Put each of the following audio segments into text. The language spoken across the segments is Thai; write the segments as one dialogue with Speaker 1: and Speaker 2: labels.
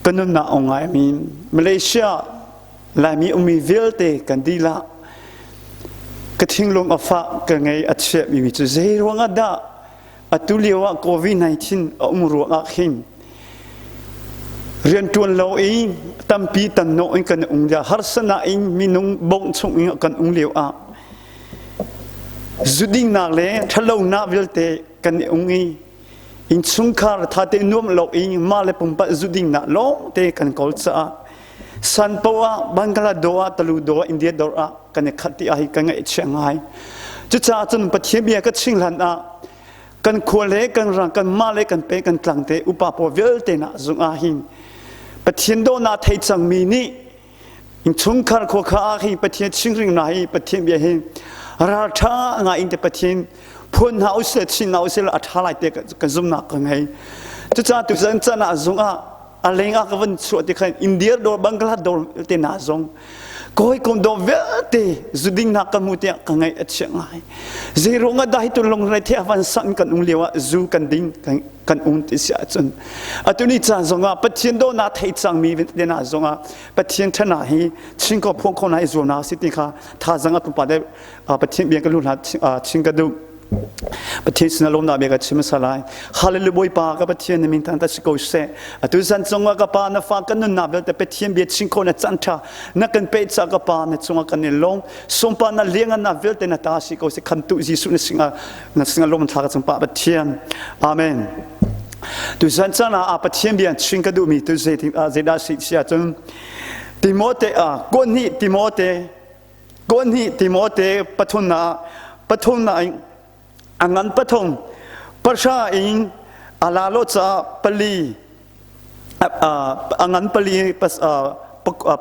Speaker 1: กันนั่นน่ะองไงมีมาเลเซียลายมีมีเวลเตกันดีละกระทิ้งลงอฟ้ากันไงอัจฉริมีจุดเจรวงอดาอัตุเลียวโควิด-19อุมรวงอาขิมเรียนตัวเราเองตั้มปีตั้มโนเองกันองค์ยาฮาร์สนาเองมีนุ่งบงชงเองกันองค์เลียวอาจุดดิ่งนักเลยถ้าเราหน้าเวลเตกันองค์อินสุงคาร์ท่าเตนุ่มเราเองมาเลยปุ่มปัจจุดิ่งนักลงเตกันกอลซาสันปวะบังกลาโดะตะลุโดะอินเดียโดะกันขัดที่อาหิกันไงเชียงไฮ้จุดจ้าจนปัจเจียบีก็ชิงหลันกันขวเล็กกันรังกันมาเล็กกันเปกันกลางเตอุปปเวลเตนะจุงอาหิปัจเจียนโดนาไทยจังมีนี่อินสุงคาร์ขวข้าอาหิปัจเจียนชิงริงนาหิปัจเจียนเบียหิราชางาอินเตปัจเจียนพูนหาอุเสชินหาอุเสละอัฐาไลเตกันจุงนักกันไงจุดจ้าตุจันจันนะจุงอะไรงากวันสุดที่ขันอินเดียโดบังกลาโดเตน่าจงก็ให้คนโดเวลเตจุดดิ่งนักกันมุติกันไงเชียงไฮ้เจรงก็ได้ตุลงเลยที่อวันสันกันอุ้งเลี้ยวจูกันดิ่งกันอุ้งที่เสียจนตุนี้จ้าจงปัจเจียนโดนาไทยจังมีเตน่าจงปัจเจียนท่านาฮีชิงก็พวกคนไหนจูนาสิติค่ะท่าจังปุ่มปัดได้ปัจเจียนเบียงกันลุนชิงกันดูประเทศนรกนาเบกัชิมสลายฮาเลลูบอยปากับประเทศนี้มินทันตัดสิโกเซตุสันจงว่ากับปานฟ้ากันนุนนาเบลแต่ประเทศเบียดชิงโคนัจันทานักกันเปิดจากกับปานจงว่ากันเนลงสมปานาเลี้ยงนาเบลแต่นาตาสิโกเซคันตุจิสุนสิงห์ลมทากับจงปาประเทศอาเมนตุสันจานาประเทศเบียดชิงกระดูมีตุเซดาสิเสียจนติโมเตก้นนี้ติโมเตปทุนนาอังันปฐมประชาอิงอาลาโลจาปลีอังันปลี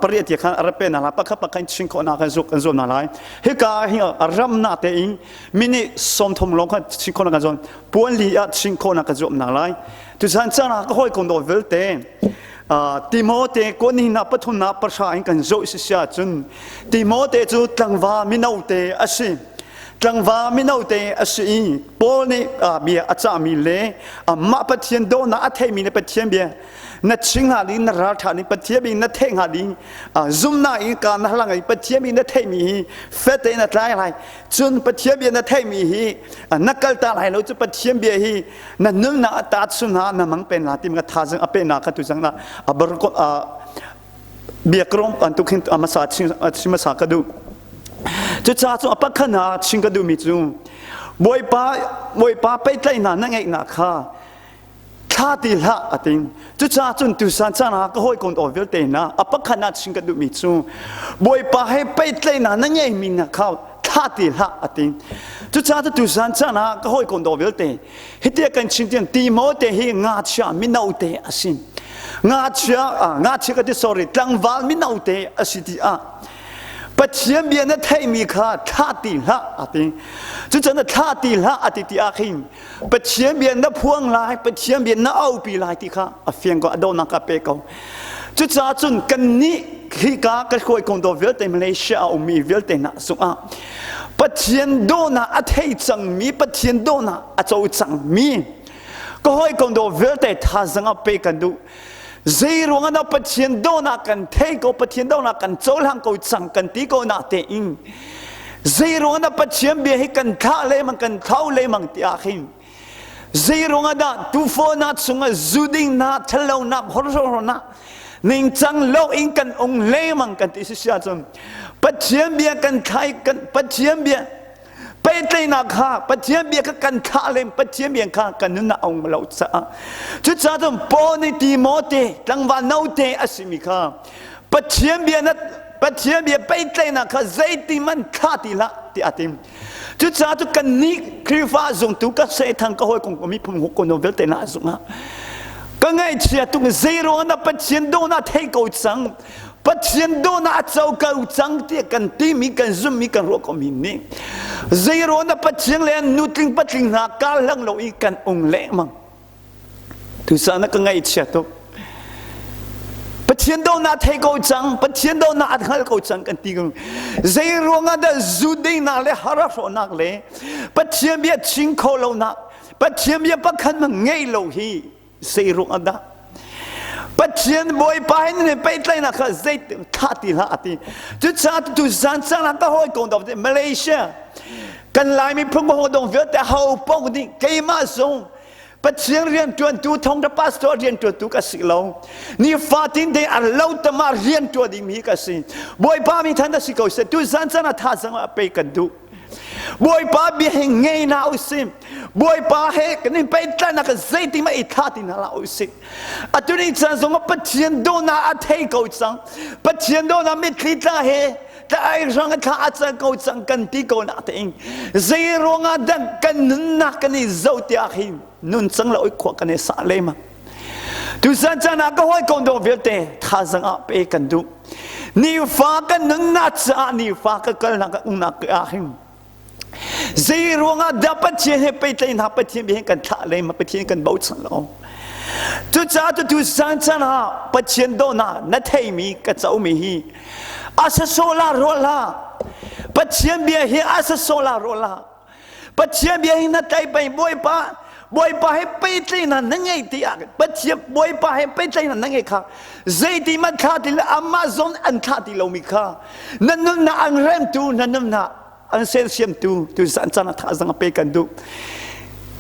Speaker 1: ปริยติขันอาราเปนาลาปะขับปะขันชิงโคนากันจุนาไลเฮกาฮิอารามนาเตอิงมินิสมทมลงกันชิงโคนากันจุนปวนลีอัดชิงโคนากันจุนาไลทุสันจานาก็ห้อยคนโดเวลเตติโมเตคนนี้นับทุนนับประชาอิงกันจุสิเสียจุนติโมเตจุตังวามินาเตอชิจังว่ามินาเตอสิปอนี่เบียอาจารย์มีเล่มาปะเทียนโดนะอัฐมีในปะเทียนเบียนัดชิงหาลีนัดราชานีปะเทียนบีนัดเทงหาลีซุ่มนาอีการนัดหลังไอปะเทียนบีนัดเทมีเฟตเตนัดไรไรจนปะเทียนบีนัดเทมีนักกัลตาไรเราจะปะเทียนเบียนัดนึ่งนัดตัดสุนานัมังเป็นนาทีมันท้าจังอเป็นนาคัตุจังนาบรกเบียกรมอันตุขินอามาสาชิมาสากดูจะจ้าจงอปักขนาชิงกระดูมิจุงบอยป้าไปไกลนานั่งไงนาคาท่าตีละอติงจะจ้าจนตุสันจานาก็ห้อยคนออกเวลเตนะอปักขนาชิงกระดูมิจุงบอยป้าให้ไปไกลนานั่งไงมินาคาท่าตีละอติงจะจ้าตุสันจานาก็ห้อยคนออกเวลเตฮิตเดียกันชิงเตียงตีโมเตฮิงาชามินาอุเตอสิงาชาก็ที่ sorry ตังวาลมินาอุเตอสิติอาปัจเจียนเบียนนั้นไทยมีค่าท่าตีละอติจุดนั้นท่าตีละอติที่อาคิมปัจเจียนเบียนนั้นพวงลายปัจเจียนเบียนนั้นเอาปีลายที่ข้าเฟียงก็อโดนักเปกเอาจุดจุนกันนี้ที่กากระโวยคงโดเวลเตมาเลเซียเอามีเวลเตนะสุอาปัจเจียนโดนะอัฐิจังมีปัจเจียนโดนะอัจฉจังมีก็ให้คงโดเวลเตท่าจังเปกันดูเจรวงนั้นปัจเจียนโดนักกันเทก็ปัจเจียนโดนักกันโจลังก็จังกันตีก็นาเตอิงเจรวงนั้นปัจเจียนเบียให้กันท่าเลมังกันเท้าเลมังที่อาคิมเจรวงนั้นตูโฟนัดสุงจูดิงนัดทะเลนัดฮอร์โรนัดนิ่งจังโลอิงกันองเลมังกันที่สิเสียจนปัจเจียนเบียกันไทยกันปัจเจียนเบียไปไกลนักข้าปัจเจียนเบียกันท่าเลมปัจเจียนเบียข้ากันนั่นองเราจะจุดจ้าจนปอในตีโมเตตังวันเอาเตอสิมิข้าปัจเจียนเบียนัดปัจเจียนเบียไปไกลนักข้าใจตีมันท่าตีละที่อาติมจุดจ้าจุกันนี้คริฟ้าจงตุกเสทางก็ห้อยคงมีพุ่งหุกคนโนเวลเตน่าจงอ่ะก็ไงเชียตุกเซโรนัดปัจเจียนโดนัดเทโกจังปัจเจียนโดนัดเจ้าเก่าจังที่กันตีมีกันซุ่มมีกันรัวก็มีนี่เจรวนัดปัจเจียนเลี้ยนนุติงปัจจิงนักการลังเราอีกันองเล่มังทุสานักก็ไงเชียตุปัจเจียนโดนัดเทโกจังปัจเจียนโดนัดฮัลโกจังกันตีกันเจรวนัดจูดิงนักเลฮาราโฟนักเลปัจเจียนเบียชิงโคโลนักปัจเจียนเบียปักขันมันไงเราฮีเจรวนัดปัจเจี ชียนบอยไปนี่ไปไล่นะค่ะเจ็ดท่าตีละตีจุดชาตุสันสันก็ห้อยกงดอกมาเลเซียกันลายมีพุ่งหัวดงเวียแต่เขาป้องนี่เกยมาส่งปัจเจียงเรียนตัวดูทองดับปัสตัวเรียนตัวดูกัสิโลนี่ฟาตินเดอัลเลวตมาเรียนตัวดีมีกัสิบอยป้ามีทันทัศน์ก็เสตุสันสันท่าสังไปกันดูบอยป้าเบี้ยเฮงไงน่าอุสิมบอยป้าเฮกันนี่ไปตั้งนักเซติมาอิทาตินาลาอุสิอัตุนี้จันทร์สงปัจเจียนโดนาอัตเฮกูจังปัจเจียนโดนามิตริตาเฮแต่ไอ้ร่างข้าอาจจะกูจังกันที่กูนัดเองเสียร่างดังกันนักกันนี่เจ้าที่อาหิมนุ่นจังเราอีกขวากันนี่สาเลมาทุสันจันทร์ก็ห้อยกงดงเวลเตท่าจังอาเปกันดูนี่ฟ้ากันนัดจะนี่ฟ้ากันนักนักอาหิมZero dapat cie petai na petai bihen kan tak leh, petai kan bau calo. Tu jatuh tu sana petai dona nathai mi kacau mihi. Asa solar rola, petai bihe asa solar rola. Petai bihe nathai pai boy pa he petai na nangai tiak. Petai boy pa he petai na nangai kah. Zaiti mat kah di Amazon antah di lomika. Nanun na angrem tu nanun na. Ang sensiam tu san sana thazang pe kan du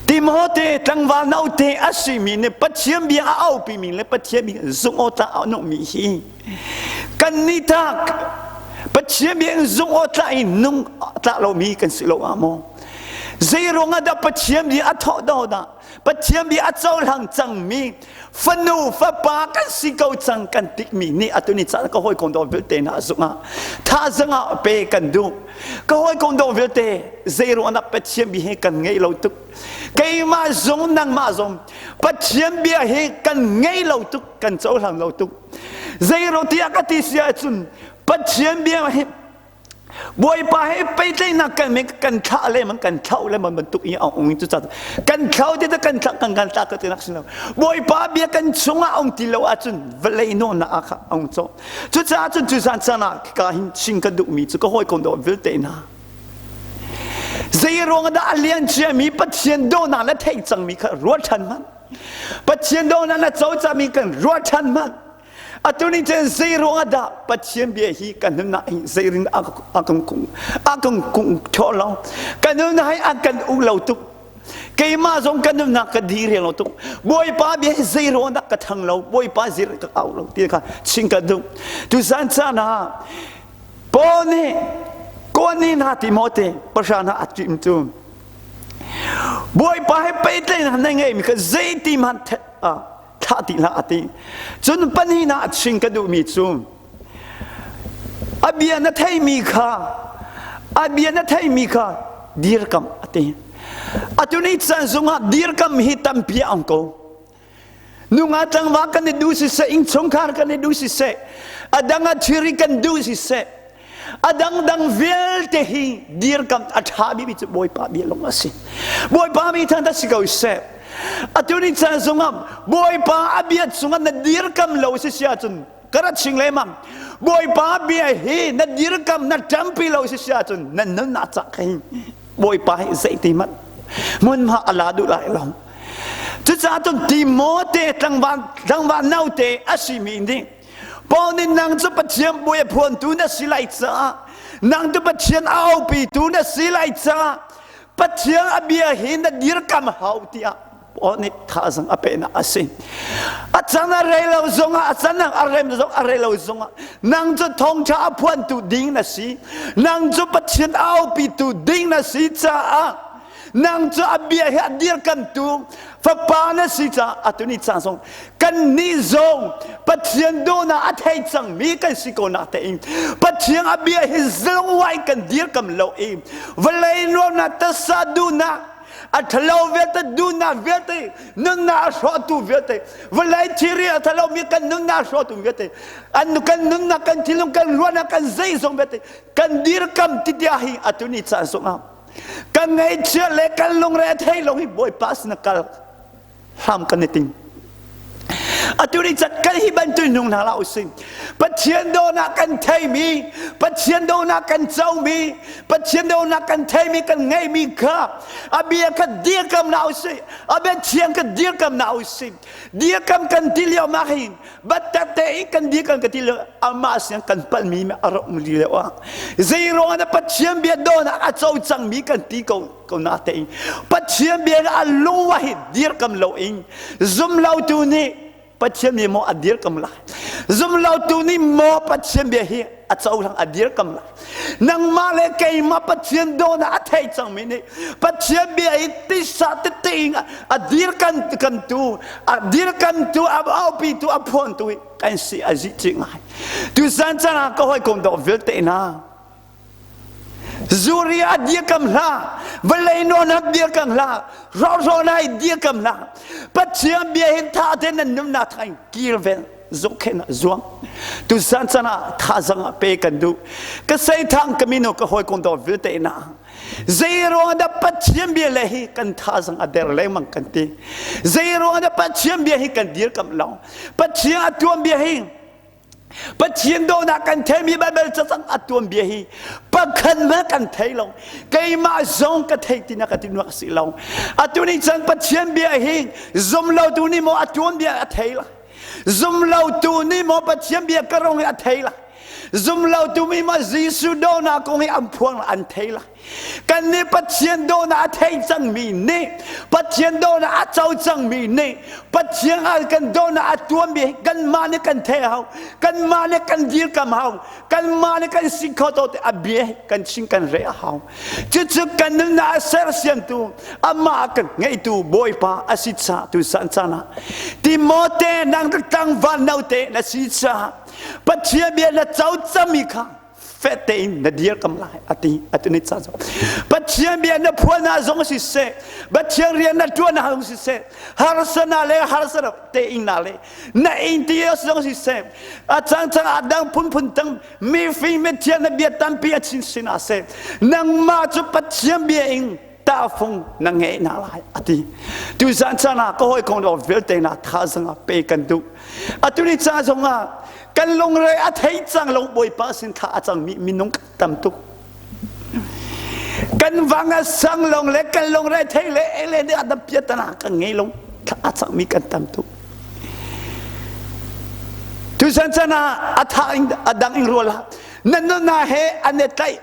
Speaker 1: Timote tangwa naute asimi ne pathiam bia au pi mi le pathiam bi zungota no mi hi kanita pathiam bi zungota inung ta lo mi kan silo amo zero nga da pathiam bi atho do da pathiam bi achau lang chang mi fanu fa pa kan sikau chang kan tik mi ni atuni cha ka hoi kong do vel te na zunga tha zanga pe kan du ka hoi kong do vel te zero ana pathiam bi he kan ngei lo tuk kai ma zong nang ma zong pathiam bi he kan ngei lo tuk kan chau lang lo tuk zero tia ka ti sia chun pathiam bi he boy pa he pe te na kan me kan tha le man kan thau le man tuk i ong tu cha kan thau te kan thak kan ta ka te nak sino boy pa bia kan chunga ong ti lo achun velei no na akha ong cho chu cha chun chu san sana ka hin sing ka du mi chu ko hoi kon do vel te na zero nga da alian che mi pathian do na la thei chang mi kha ro than man pathian do na la chau cha mi kan ro than man Atuni jen zero ada pathiam bia hi kan na zerin akong kung tholo kan na hai akan u lo tuk kai ma zong kan na ka dire lo tuk boy pa bia zero na ka thang lo boy pa zir ka au lo ti ka sing ka du tu san sana pone koni na timote pasana atim tu boy pa he pe te na ngai mi ka zeiti manท่าติละติจนปัญหาชิงกระดูมีจุอาเบียนไทยมีค่าอาเบียนไทยมีค่าดีรกรรมติอาตุนิสันสุงาดีรกรรมฮิตัมพิอังโกนุงาจังวากันดูสิเสอิงสงคารกันดูสิเสอดังอาชิริกันดูสิเสอดังเวลเตหีดีรกรรมอัฐาบิบิจบอยปาเบียลงมาสิบอยปามีทันทัศน์เขาเสAtuni chan sungam boy pa abiat sungam na dirkam lo si sia chun karat sing lemam boy pa bia hi na dirkam na tampi lo si sia chun na na cha kai boy pa hi zaiti mat mun ma ala du lai lo chu cha tun timote tangwan naute asimi ni ponin nang chu pathiam boy phon tu na silai cha nang tu pathian au pi tu na silai cha pathian abia hi na dirkam hautia Oni thazang ape na asin. Atsana relo zonga atsana arem zong arelo zonga. Nang zo tong cha apuan tu ding na si. Nang zo patien au pi tu ding na si cha a. Nang zo abia he adir kan tu. Fa na si cha atuni cha song. Kan ni zong patien do na athai chang mi kan si ko na te ing. Patien abia he zong wai kan dir kam lo im. Valai no na tasadu na. Athalau vete duna vete nunna shotu vete valai chiri athalau mi kan nunna shotu vete anu kan nunna kan tilung kan ruana kan zai song vete kan dirkam tidiahi atuni cha songa kan ngai chele kan long re thai long hi boy pas na kal ham kan ting atuni chat kan hi ban tu นงนาลาอุสิปัจเจียนโดนักันเทมีปัจเจียนโดนักันเจ้ามีปัจเจียนโดนักันเทมีกันไงมีข้าอาเบียกันเดียกันนาอุสิอาเบียเชียงกันเดียกันนาอุสิเดียกันกันที่เลี้ยวมาหินบัดแต่เตะกันเดียกันกันที่เลี้ยวอามาเสียงกันปันมีไม่อารมณ์เลี้ยวเจียรงนั้นปัจเจียนเบียโดนักอาเจ้าจังมีกันที่ก็นาเตงปัจเจียนเบียอาลุงวะหิเดียกันเราเองซุ่มเราตัวนี้ปัจเจียนเบียโมอดีร์กำลังซุ่มเราตัวนี้โมปัจเจียนเบียฮีอาเจ้าทางอดีร์กำลังนังมาเลกัยมาปัจเจียนโดนอาเทยจังมินีปัจเจียนเบียฮิติสัตติงอดีร์กันตัวอดีร์กันตัวเอาปีตัวอพวนตัวกันสิอาจิจิงไงตัวสันจนาก็ให้คงดอกเวลเตนะZuri dia kamla, Valeno na dia kamla, Rosona dia kamla, Patia bien taten and num not time, Gilven, Zoken, Zuang, to Sansana, Tazanga Pekandu, Kasaitan Camino Kahoikondo Viltena, Zero and the Patiambia Lehi can Tazang at their lemon canty, Zero and the Patiambia he can dear come long, Patia Tuambia him. ปัจเจียนโดนักกันเทมีแบบจะตั้งอัตวมเบียฮีปักขันมากันเทลงไกมาซงกันเทตินักตินวักสิลงอัตวนี้จังปัจเจียนเบียฮีซุมเราตัวนี้โมอัตวมเบียอัตเทละซุมเราตัวนี้โมปัจเจียนเบียกระรงอัตเทละซุมเราตัวนี้มาจีสุโดนักคงให้อัมพวงอันเทละกันนี้ปัจเจียนโดนักเทจังมีนี่ปัจเจียนโดนักเจ้าจังมีนี่ปัจเจียนอันกันโดนักอัตวมเบียกันมาเนี่ยกันเทเอากันมาเนี่ยกันดีร์กันเฮากันมาเนี่ยกันสิขอโทษอเบียกันชิงกันเระเฮาจุดกันนั้นน่าเสียเสียงตัวอามากันไงตัวบอยป้าอาศิษาตัวสันสนาติโมเตนังตั้งวันเอาเตนัสิษาปัจเจียนเบียละเจ้าจะมีข้าเฟตอินนาดีร์กำลังอัตินิจาจปัจเจียนเบียนพูนาจงสิเสปัจเจียนเรียนนัตัวนาจงสิเสฮาร์สนาเลฮาร์สนาเตอินนาเลนาอินที่จงสิเสอาจารย์อาดังพุ่นตั้งมีฟิเมเทียนเบียตันปีอาชินสินาเสนังมาจุปัจเจียนเบียอิงตาฟงนังเงนาลายอัติดูสันสนาก็ให้คงเราเวลเตนาท่าสังเปกันดูอัตุนิจาจงกันลงเลยอาเทยจังลงบอยป้าสินข้าจังมีน้องตำตุกกันวังสังลงเลยกันลงเลยเทยเลยเอเลเดอดับเปียตนากันไงลงข้าจังมีกันตำตุกทุสันสนาอาทางอดังอิงรัวละนั่นน่าเฮอันเนตัย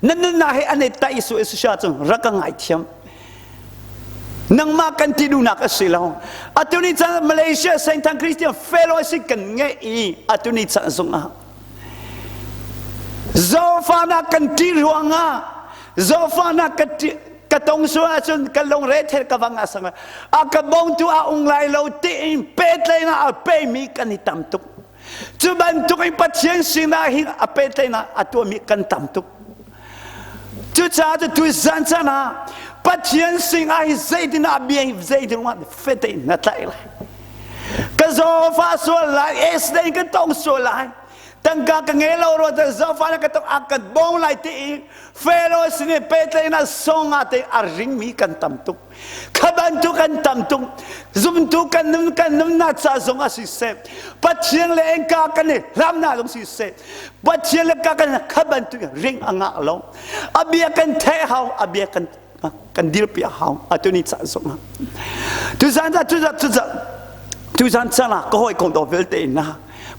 Speaker 1: นั่นน่าเฮอันเนตัยสุเอสุชาจังรักงไอเทียมนังมากันที่ดูนักสิลองอัตุนิจันมาเลเซียเซนต์คริสเตียนเฟโลสิกันเงี้ยอัตุนิจันสงฆ์โซฟานักกันที่รวงโซฟานักกันที่กระตงสวาจนกันลงเรทเทกับวังอาสังอากระบงตัวองไลโลตีนเปตเลยนะอาเปมีกันที่ตำตุกจุบันตุกอิปัจเจียนสินาหิอาเปตเลยนะอาตัวมีกันตำตุกจุดจ้าจะตุสันสนาปัจเจียนสิงไอเซตินาเบียงเซตินวันเฟตินัตไลก็โซฟาสวลไลเอสเดนก็ต้องสวลไลตั้งกากังเงลโรแต่โซฟาก็ต้องอากัดบงไลตีเฟโลสิเนเปตเลยนะสงอาเตอาริงมีกันตำตุกขบันตุกันตำตุกซุมตุกันนุ่มนัดซาสงอาสิเซปัจเจียนเลงกากันเนี่ยรำนาลงสิเซปัจเจียนเลกากันขบันตุกันริงอ่างอ่ะลงอาเบียกันเทเฮาอาเบียกันดีร์ปีหาวอัตุนิจันสงฆ์ทุสันจะนะก็ให้คนตัวเวลเตนะ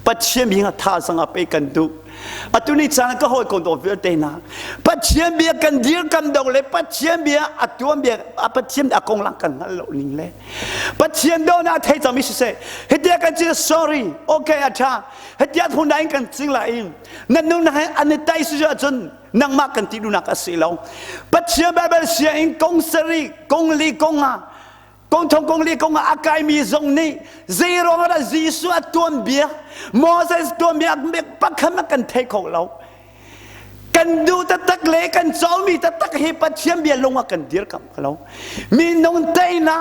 Speaker 1: ปัจเจียนมีท่าสังไปกันดูอัตุนิจันก็ให้คนตัวเวลเตนะปัจเจียนเบียกันดีร์กันดงเลยปัจเจียนเบียอัตวันเบียปัจเจียนอากงลังกันนั่นหล่นิงเลยปัจเจียนโดนอาเทยจะมิเสเฮียกันจี sorry โอเคอาจารย์เฮียพูดได้กันจริงละอินนั่นนู่นนะอันนี้ไตสุดจนนังมากันที่ดูนักสิลองปัจเจียนแบบเสียงกงสรีกงลีกงกงทงกงลีกงอากายมีทรงนี้ซีโร่อะไรซีสุดตัวเบียโมเสสตัวเบียไม่ปักขมากันเทของเรากันดูตะตักเล็กกันโจมีตะตักเฮปัจเจียนเบียลงมากันเดียร์กับเรามีน้องเตยนะ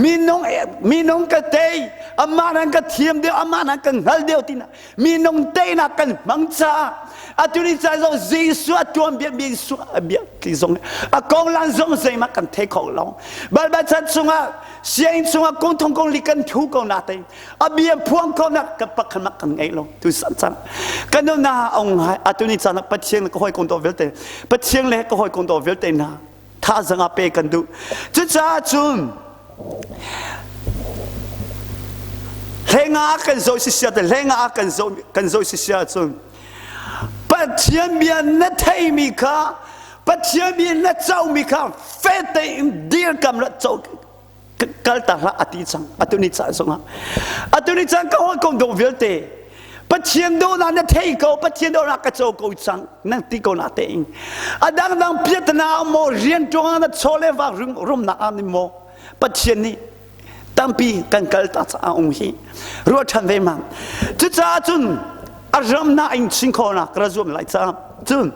Speaker 1: มีน้องกระเตยอามานันกระเทียมเดียวอามานันกันฮัลเดียวที่นะมีน้องเตยนะกันมังชา atuni cha zo Giêsu tuam bia bia su bia ki zong a kong lan zong sei ma kan te ko long bal ba chan sunga siang sunga kong thong kong li kan thu ko na te a bia phuang ko na ka pak kan kan ngai long tu san san kan no na ong atuni cha na pathiang ko hoi kong to velte pathiang le ko hoi kong to velte na tha zanga pe kan du chu cha chun lenga kan zo si sia de lenga kan zo si sia chun pathiang bia na thai mi kha pathiang bia na chau mi kha fe te im dir kam la chau kal ta la ati chang atuni cha songa atuni chang ka hoi kong do velte pathiang do na thai ko pathiang do na ka chau ko chang nang ti ko na te ing adang dang piet na mo rian tong na chole wa rum na an mo pathiang ni tampi kan kal ta cha ong hi ro than ve man chu cha chun aram na ing sing ko na kra zum lai cha chun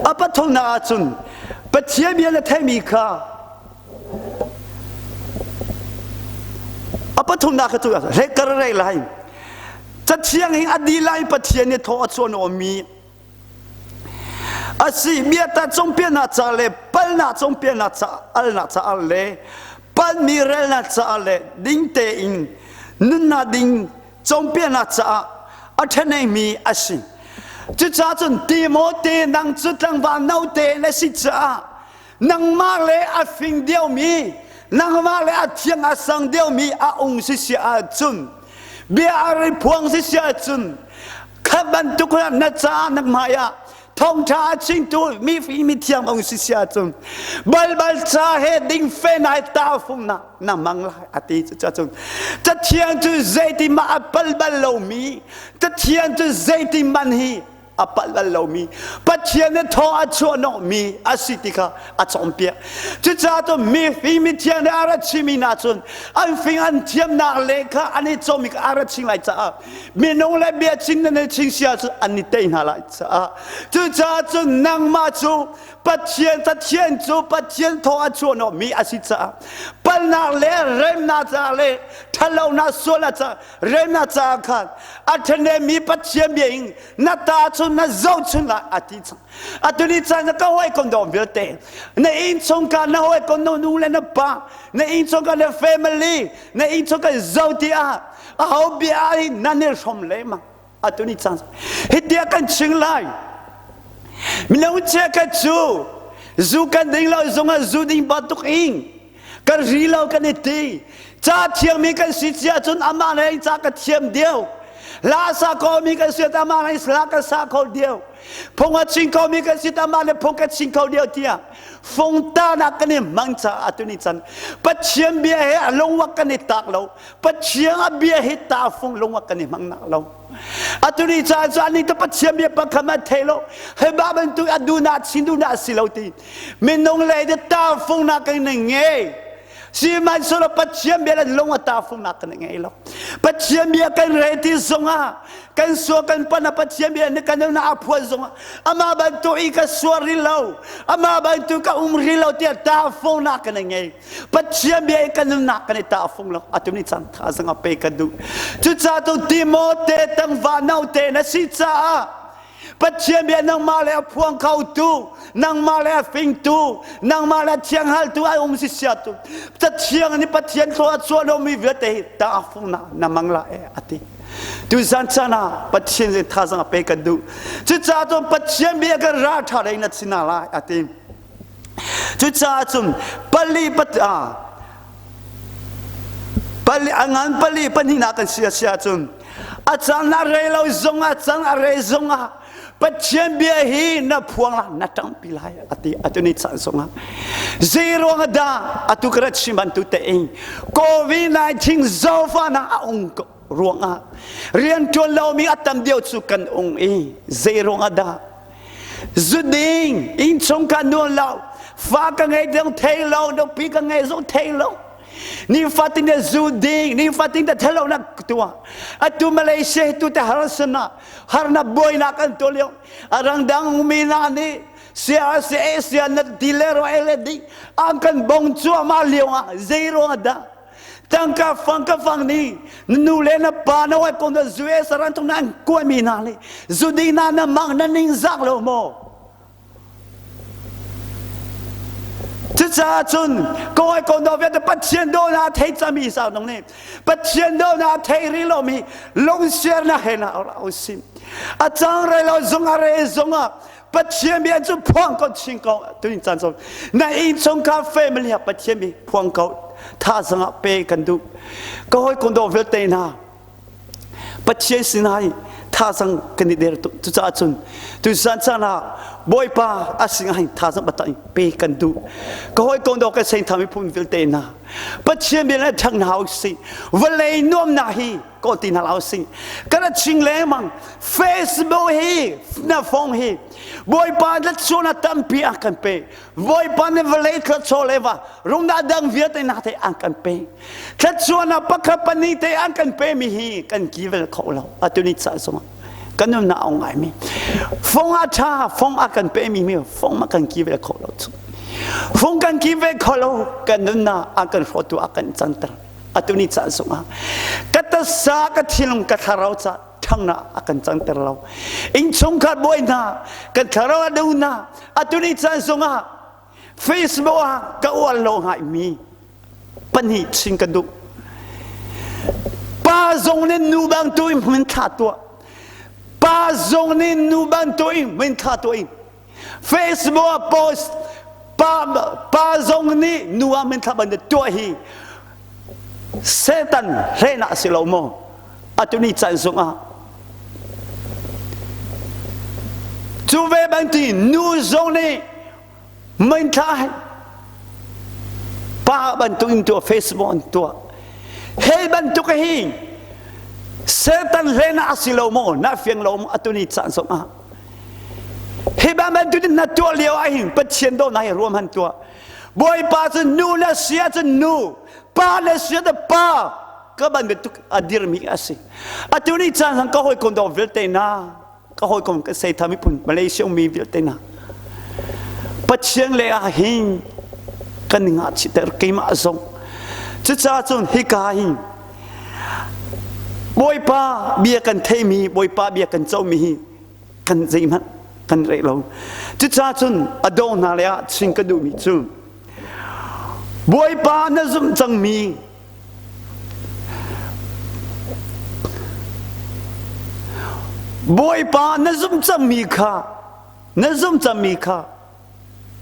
Speaker 1: apa thong na chun pathiang bia na thai mi kha apa thong na ka tu re kar re laiจะเชียงหิงอดีไลปะเทียนเนี่ยทอชวนอมีอาศัยเมียตาจงเปียนาจาเลปัลนาจงเปียนาจาอัลนาจาอัลเลปัลมีเรลนาจาเลดิ้งเตอิงนุนนาดิ้งจงเปียนาจาอัทเนมีอาศัยจุดจ้าจนตีโมเตนังจุดลังวานเอาเตเลสิจ้านังมาเลอาฟิงเดียวมีนังมาเลอาเทียงอาสังเดียวมีอาองสิเสียอาจุนเบียร์พวงสิเสียจุนขับรรทุกนักจ้านักมายาทองชาชิงตูมีฝีมีเทียมองสิเสียจุนบัลชาเฮดิ้งเฟนไอตาฟุมนะน้ำมังลายอติจะจุนจะเทียนจุเจติมาบัลโลมีจะเทียนจุเจติมันฮีอปัลลามีปัจเจียนทออัจวนมีอาศิติกาอัจอมเปียจุดจ้าตัวมีฟิมิเทียนอาราชิมินาจุนอันฟิงอันเทียมนาเลขาอันนี้จอมิกอาราชิงไลจ้ามีน้องเลเบียชิงนั่นชิงเสียจุอันนี้เตยนาไลจ้าจุดจ้าจุนนางมาจูปัจเจียนตัดเทียนจูปัจเจียนทออัจวนมีอาศิจ้าปัลนาเลเรมนาจ้าเลทะเลนาโซลาจ้าเรมนาจ้าขันอันเนมีปัจเจียนเบียงนาตาจุna zau chun la ati chang atuni chang na ka hoi kon do velte na in chong ka na hoi kon no nu le na pa na in chong ka na family na in chong ka zau ti a how bi ai na ne som le ma atuni chang hitia kan ching lai mi lo che ka chu zu kan ding lo zong a zu ding ba tuk ing ka ri lo kan ti cha thiam mi kan si chia chun ama le cha ka thiam deuลาสาโคมีกันสิตามาในสลากสาโคเดียวพงชิงโคมีกันสิตามาในพงชิงโคเดียวเดียฟงตานักกันนี่มังจะอัตุนิจันปัจเจียนเบียเฮลงวักกันนี่ตักเราปัจเจียนเบียเฮตาฟงลงวักกันนี่มังนักเราอัตุนิจันจานี่ตัวปัจเจียนเบียปักขมาเทโลเฮบ้ามันตัวอดูนาชินดูนาสิเราตีมินงเลยเดตาฟงนักกันนี่เงยsi man solo pathiam bela longa ta fu na kan ngai lo pathiam bia kan reti zonga kan so kan pana pathiam bia ne kan na aphu zonga ama ban to I ka suari lo ama ban to ka umri lo ti ta fu na kan ngai pathiam bia kan na kan ta fu lo atuni chan tha zanga pe ka du chu cha to timote tang va nau te na si chaปัจเจียนเบียนางมาแล้วพวงเข้าตู้นางมาแล้วฟิงตู้นางมาแล้วเชียงฮัลตู้ไอองค์สิเสียตู้จะเชียงนี่ปัจเจียนตัวส่วนเรามีเวทตาฟุนะนามังละอติดูสันชนะปัจเจียนจะท่าสังเปกันดูจุดจ้าตัวปัจเจียนเบียกันราชาได้นัดสินาละอติจุดจ้าจุนปัลลีปัตปัลลีงานปัลลีปัญหากันเสียจุนอาจารย์อะไรเราซงอาจารย์อะไรซงอ่ะปัจเจียนเบียฮีนับพวงละนัดตั้งปีลายอตินิสันซงอ่ะzero ada atu kerat siman tu te ing COVID-19 zofana ong ruang ah rian tuan lau mi atam dio sukan ong zero ada zuding in chong kan no lau fa ka ngai dong thai lau do pi ka ngai zo thai lau ni fatin de zuding ni fatin de thelo na tua atu Malaysia tu te harasna harna boy na kan tolyo arang dang umina ni sia na dilero eledi angkan bong chua ma liwa zero ada tangka fang ni nule na panaw kung na zuwe saran tong nang kuwa minali zudina na mang naning zaklo mo cha chun ko ai ko no ve de 8000 đô na thai cha mi sao nong ne 8000 đô na thai ri lo mi long share na he na o sim a chang re lo zong a re zong a 8000 mi chu phang ko ching ko tu ni chan so na in chong ka family a 8000 mi phang ko tha sang a pe kan du ko ai ko do ve te na 8000 sinai tha sang kan der tu cha chun tu san cha na boy pa asing hai tha sang batai pe kan du ko hoi kong do ka sein thami phun vil te na pathian bi la thang na si valei nom na hi ko tin na lao si kana ching le mang Facebook hi na phong hi boy pa la chona tam pi akan pe boy pa ne valei ka choleva rung na dang viet na te akan pe ka chona pakapani te akan pe mi hi kan kivel ko lo atuni cha so kan na ong ai mi phong a cha phong akan pe mi phong ma kan kivel ko lo chu phong kan kivel ko lo kan na akan foto akan chantar atuni cha so ma kata sa ka thilum ka tharau cha thang na akan chantar lo in chung ka boy na ka tharau adu na atuni cha so ma Facebook ka wal lo ngai mi pani ching ka du pa zong ne nu bang tu min tha tu pa zong ne nu bang tu min tha tu Facebook post pa zong ni nu min tha ban tu hi Satan rena silomo atuni chan sung a chu ve bang ti nu zong ni min tha pa ban tu in tu Facebook tu hey ban tu ka hi Satan rena silomo na fiang lo atuni chan sung a hey ban tu na tu liao ai 8000 đô này rôm han tu boy pa chu nu la sia chu nu pa le sia de pa ka ban tu adir mi asi atuni chan sang ka hoi kon do vel te na ka hoi kon ka sei thami pun Malaysia mi vel te na pathiang le a hin kan nga chi ter ke ma zong chu cha chun hi ka hin boy pa bia kan thei mi boy pa bia kan chau mi kan zai man kan re lo chu cha chun adon na le a ching ka du mi chu boy pa na zum chang mi boy pa na zum chang mi kha na zum chang mi kha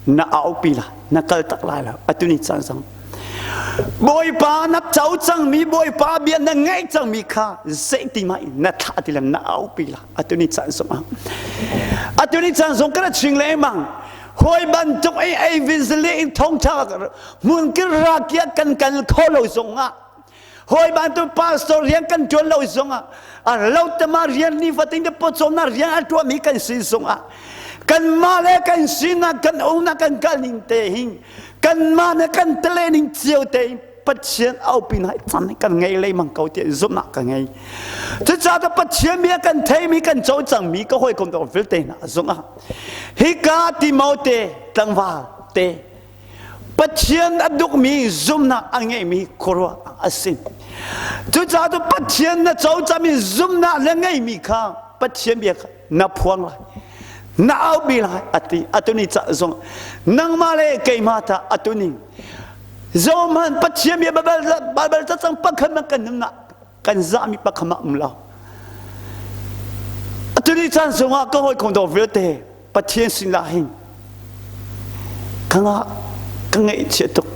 Speaker 1: na au pi la na kal tak lai la atuni chan sang boy pa na chau chang mi boy pa bia na ngai chang mi kha zai ti mai na tha ti la na au pi la atuni chan sang atuni chan sang ka ching le mang hoi ban tuk ai vizle in thong tha mun ki ra kia kan kholo zonga hoi ban tu pastor rian kan chon lo zonga a lo ta ma rian ni fatin de po chona rian a tu mi kan si zonga kan ma le kan sina kan ona kan kalin te hin kan ma na kan training chiu te pathian au pin hai chan kan ngai le mang kau te zum na ka ngai chu cha ta pathian mi kan thei mi kan chau chang mi ka hoi kom do vil te na zonga hi ka ti mau te tang wa te pathian aduk mi zum na angai mi korwa asin chu cha ta pathian na chau cha mi zum na le ngai mi kha pathian bi na phuang la na au bi la atuni cha zong nang ma le kai ma ta atuni zaman pathian bi babal cha chang pakhan kan na kan za mi pakhama umla atuni chan zonga ka hoi kom do vil te pathian sin la hin kanga kangai che tok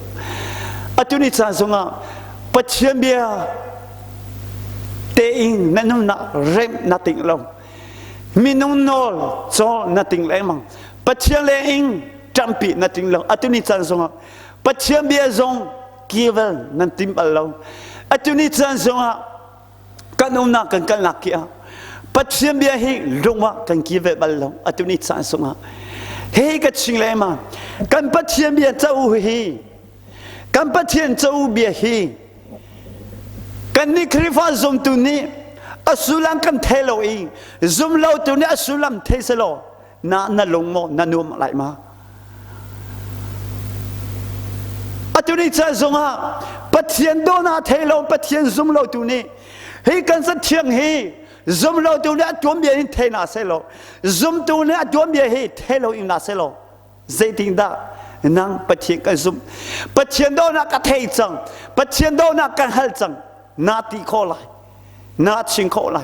Speaker 1: atuni chan zonga pathian bia te in nanum na rem nothing long minung nol so nothing lemang pathian le in champi nothing long atuni chan zonga pathian bia zong kivel nan tim along atuni chan zonga kanum na kan kan lakia pathian bia hi rungwa kan kivel balong atuni chan zonga he ka ching le ma kan pathian bia chau hi kan pathian chau bia hi kan ni khrifa zum tu ni asulang kan thelo i zum lo tu ni asulam theselo na long mo na num lai ma ตุนิจซงอ่ะปัจเจียนโดนาเทโลปัจเจียนซุมโลตุนีเฮกันสัตเชียงเฮซุมโลตุนีจวมเบียนเทนาเซโลซุมตุนีจวมเบียเฮเทโลอินาเซโลเจติงดานังปัจเจียนกันซุมปัจเจียนโดนากันเทจังปัจเจียนโดนากันฮัลจังนาตีโคไลนาชิงโคไล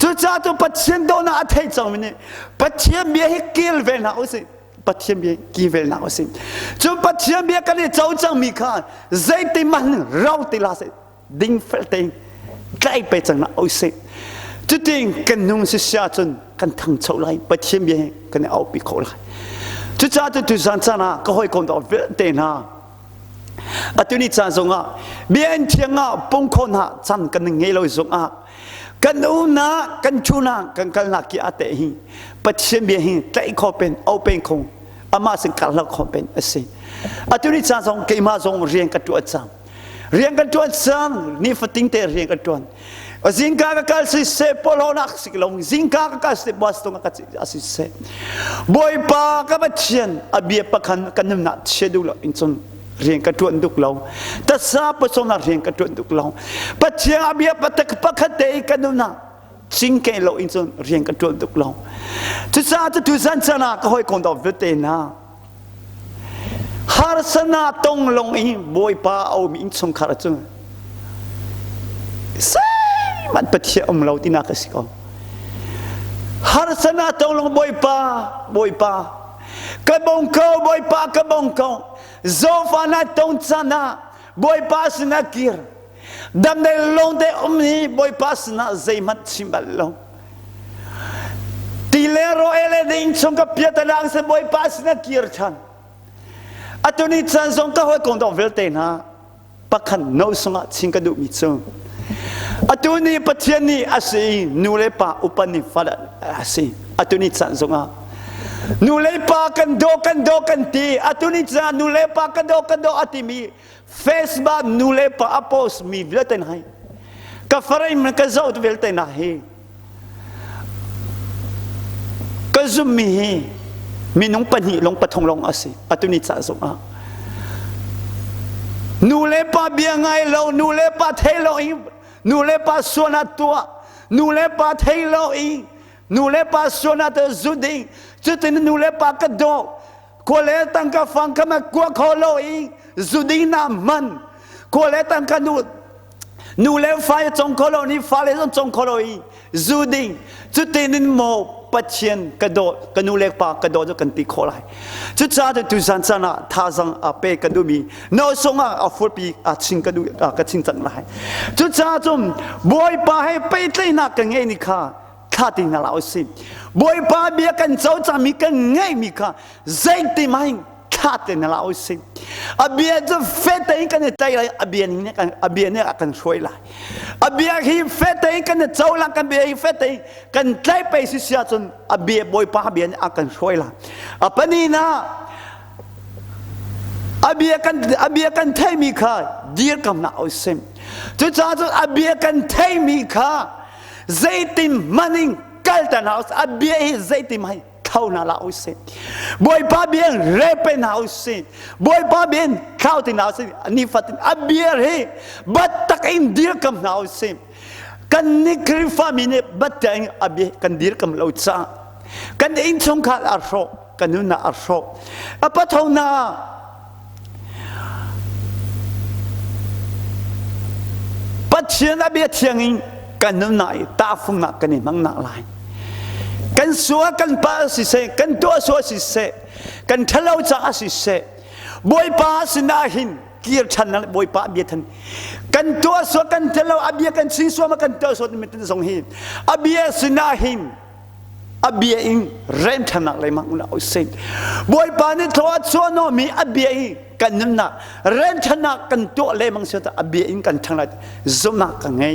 Speaker 1: จุดจ้าจุดปัจเจียนโดนาเทจังมินีปัจเจียนเบียเฮกิลเวนาอุสิปัจเจียนเบียกิเวนาอุสิจุดปัจเจียนเบียกันเนี่ยเจ้าจังมีข้าเจติมันเราติลาเซดิ้งเฟลติงใกล้ไปจังนะอุสิจุดดิ้งกันนุ่งสิชาจนกันทั้งเจ้าไลปัจเจียนเบียกันเอาปีโคไลจุดจ้าจุดตุสันจานะก็ให้คนต่อเวเตนะอัตุนิจซงอ่ะเบียนเชียงอ่ะปงคนอ่ะจันกันเงยเราซงอ่ะกันอูน่ะกันชูน่ะกันลักกี้อาเตหิปัจเจียนเบียหิใจขอเป็นเอาเป็นคงอามาสิกันลักขอเป็นสิอัตุนิจซงเกี่ยมาซงเรียนกันตัวจังเรียนกันตัวจังนี่ฟติงเตเรียนกันตัวซิงกากกัลสิเซปโลนักสิกลงซิงกากกัลสิบัสตงกัสิเซบอยปากับปัจเจียนอเบียปะคันกันนำนัดเชดูลอินซงเรียนกันตัวดุกเราแต่ซาปสนาเรียนกันตัวดุกเราปัจเจียอาเบียปะตะกปะคัดเตยกันนู่นน่ะจิงเกลเราอินซอนเรียนกันตัวดุกเราทุกซาจะทุกสันชนะก็ให้คนต่อเวทนาฮาร์สนาตรงลงอินบอยป้าเอามินสงคราจุใช่มันปัจเจียเราที่นักสิกอฮาร์สนาตรงลงบอยป้ากระบงเขาบอยป้ากระบงเขาโซฟานาตรงชนะบอยป้าสนากีร์ดำในลงเดอมนี้บอยป้าสนาใจมันชิมบัลลงตีเลโรเอเลดินชงกับเปียตลังเสบอยป้าสนากีร์ชันอัตุนิจันทรงก็ให้คนต่อเวลเตนะปักขันโนสงะชิงกระดูมิจงอัตุนิปัจเจนีอาศัยนูเลป้าอุปนิฟัดอาศัยอัตุนิจันทรงะนูเลปากันโดกันตีอัตุนิจานูเลปากันโดอติมีเฟซบุ๊กนูเลปาอโพสมีเวลเตนให้กาฟรายมันก็จะอุดเวลเตนให้ก็ซุมมีน้องปนีลงปะทงลงอาศัยอัตุนิจาส่งอ่ะนูเลปาเบียงไงเรานูเลปาเทโลอินูเลปาส่วนตัวนูเลปาเทโลอินูเลปาส่วนตัวจุดดิ้งจุดนี้นูเลปากระโดดคนเล่ตั้งกับฟังขมากัวขอโลอิจุดดิ้งน้ำมันคนเล่ตั้งกับนูเลไฟจงขอโลนี่ไฟเลยจงขอโลอิจุดดิ้งจุดนี้โมปัจเจียนกระโดดกันนูเลปากระโดดกันตีขอไลจุดจ้าจะตุสันชนะท่าสังอาเปกันดูมีโนสงอาฟุตปีอาชิงกันดูกันชิงจังไรจุดจ้าจมบอยปาให้ไปเต้นนักกันเองนี่ค่ะข้าตินาลาสิบอยป้าเบียกันเจ้าจะมีกันไงมีค่ะใจติไม่ข้าตินาลาสิอาเบียจะเฟตเองกันใจไรอาเบียนี่กันอาเบียเนี่ยกันช่วยไรอาเบียฮีเฟตเองกันเจ้าลังกันเบียฮีเฟตเองกันใจไปสิเสียจนอาเบียบอยป้าอาเบียเนี่ยกันช่วยไรอาปนีนะอาเบียกันเทมีค่ะดีร์กันนาสิจุดจ้าจุดอาเบียกันเทมีค่ะใจติมันอิงกัลตันเอาส์อาเบียฮีใจติไม่เข้านาลาอุสิบอยป้าเบียนเรเป็นนาอุสิบอยป้าเบียนเข้าตินาอุสินี่ฟัตินอาเบียฮีบัตตักอินดีร์กัมนาอุสิกันนิคริฟามิเนบัตตักอินอาเบียกันดีร์กัมลาวจ้ากันอินชงขาดอาร์โรกันนุนาอาร์โรอาปัทวนาปัจเจียนอาเบียเชียงอินกันนั่นไหนตาฟุงนักกันนี่มังนักลายกันสัวกันป้าสิเสกันตัวสัวสิเสกันทะเลาจ้าสิเสบอยป้าสินาหินเกียร์ชันนั่นบอยป้าเบียทันกันตัวสัวกันทะเลาอาเบียกันสิสัวมากันตัวสัวไม่ต้องส่งหินอาเบียสินาหินอาเบียอิงเริ่มทันนักเลยมังนักอุสิบอยป้านี่ทัวร์สัวโนมีอาเบียอิงกันนั่นน่ะเริ่มทันนักกันตัวเลยมังเสียแต่อาเบียอิงกันทันนักจุนักกันไง